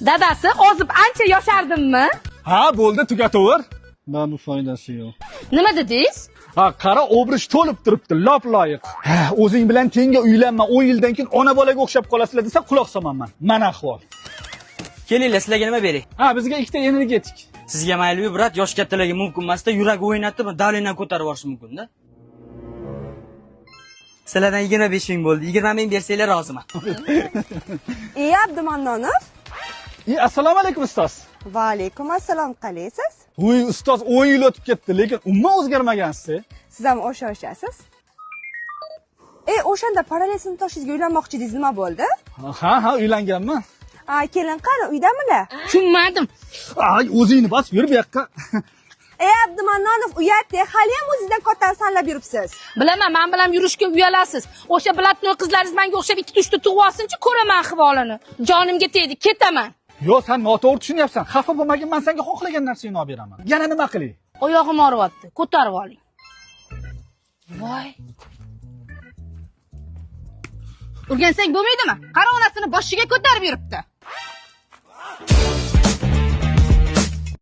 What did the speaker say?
Dadasi ozib ancha yoshardimmi? Ha, bo'ldi, tugataver. Ben bu foydası yok. Nima dedingiz? Ha, qara obrish to'lib turibdi, lop loyiq. Ha, o'zing bilan tenga uylanma, 10 yildan keyin ona bolaga o'xshab qolasizlar desa quloq solmayman. Mana ahvol. Kelinglar, sizlarga nima beray? Ha, bizga ikkita energetik. Sizga mayli brat, yosh kattalarga mumkin emasda, yurak o'ynatib, davlendan ko'tarib yuborish mumkin-da. Sizlardan 25 ming bo'ldi. 20 ming bersanglar roziman. Abdumannonov. Assalomu alaykum ustoz. Va alaykum assalom, qalaysiz? Voy, ustoz 10 yil o'tib ketdi, lekin umuman o'zgarmagansiz. Siz ham o'sha-o'shasiz. O'shanda parallel sinfdoshingizga uylanmoqchi edingiz, nima bo'ldi? Ha, uylanganman. Kelin qani, uydamilar? Tushunmadim. Ay, o'zingni bos, yur bu yoqqa. Abdumannonov, uyatda, hali ham o'zingizdan kattani sanlab yuribsiz. Bilaman, men bilan yurishga uyalasiz. O'sha bilatnoy qizlaringiz menga o'xshab 2-3 ta tug'ib olsinchi, ko'raman ahvolini. Jonimga tegdi, ketaman. Yo, sen noto'g'ri tushunyapsan. Xafa bo'lmagin, men senga xohlagan narsangni olib beraman. Yana nima qilay? Oyog'im og'riyapti, ko'tarib oling. Voy. Urgansang bo'lmaydimi? Qara onasini boshiga ko'tarib yuribdi.